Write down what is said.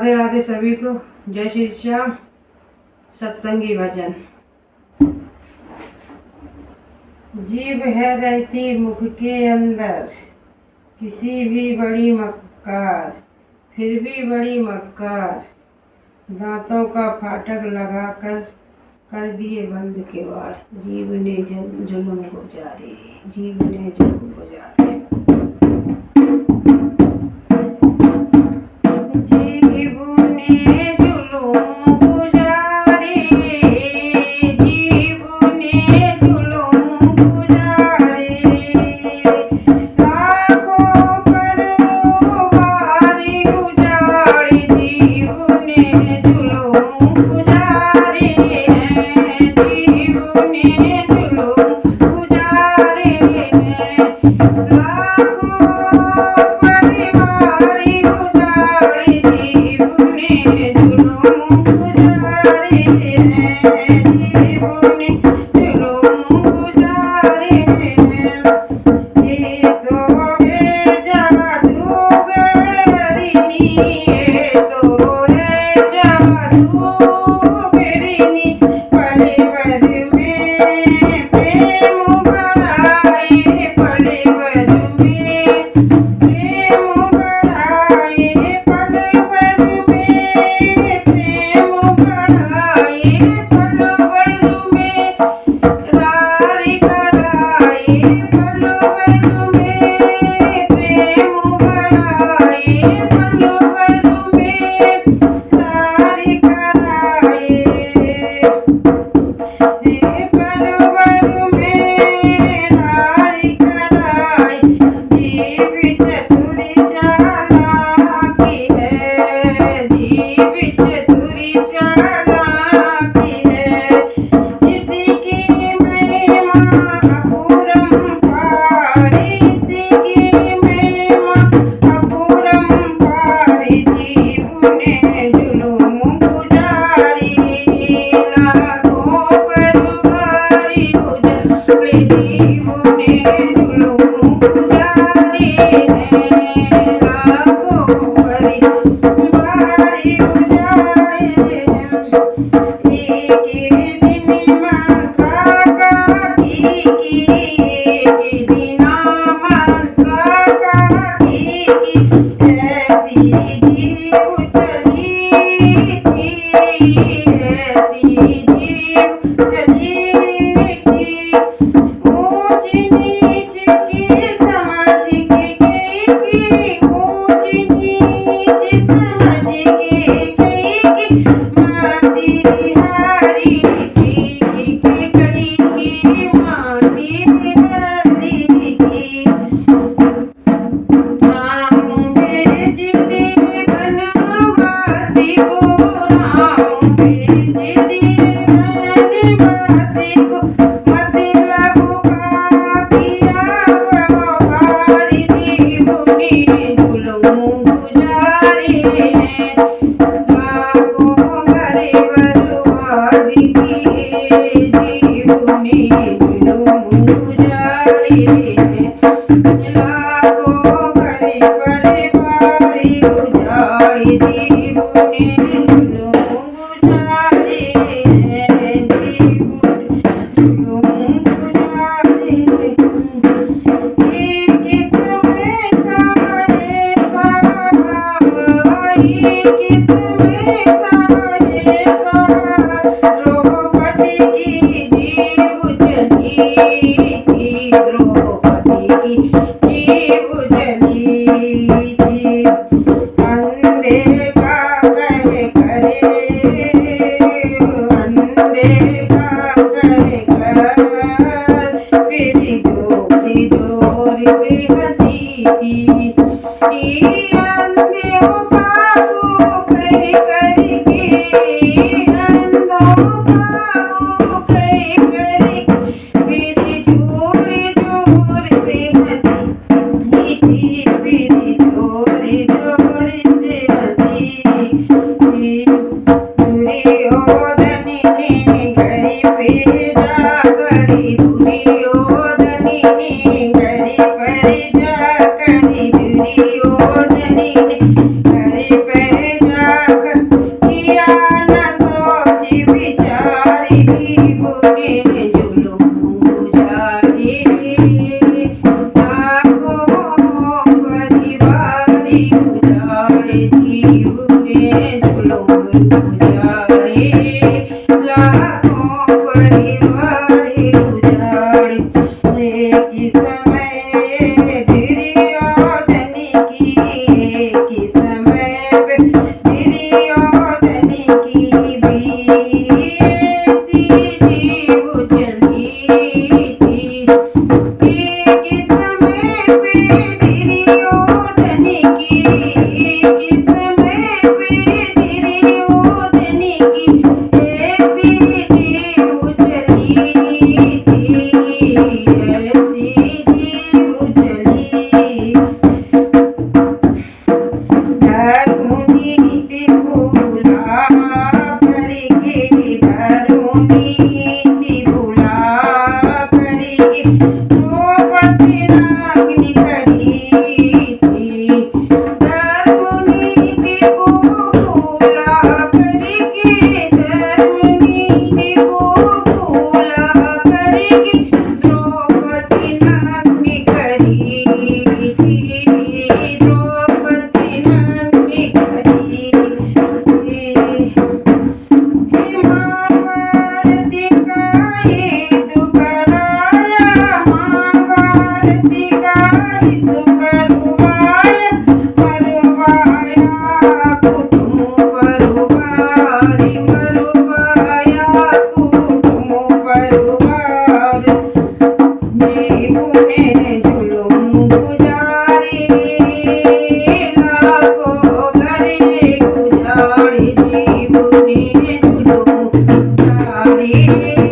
राधे राधे सभी को। जय श्री श्याम। सत्संगी भजन। जीभ है रहती मुख के अंदर, किसी भी बड़ी मक्कार, फिर भी बड़ी मक्कार, दांतों का फाटक लगाकर कर दिए बंद किवाड़। जीभ ने जुल्म गुजारे, जीभ ने जुल्म गुजारे। अंधे बाबू कहीं करी जुलूम गुजारे, लाखों परिवार उजाड़े। एक ही समय दुर्योधन की, एक ही समय पे दुर्योधन की भी ऐसी जीव चली थी। एक ही समय पे दुर्योधन की, एक ही समय पे दुर्योधन की ऐसी जीव चली थी, ऐसी जीव चली। धर्म नीति भुला करके, धर्म नीति भुला करके द्रौपदी नाग्नि करी थी। धर्म नीति को भुला करके, धर्म नीति को भुला करके द्रौपदी नाग्नि करी थी, द्रौपदी नाग्नि करी थी। महाभारती का युद्ध कराया, महाभारती का युद्ध करवाया, मरवाया कुटुंब परिवार, मरवाया कुटुंब परिवार। जीव ने जुलूम गुजारे, लाखों घर उजाड़े। जीव ने जुलूम गुजारे।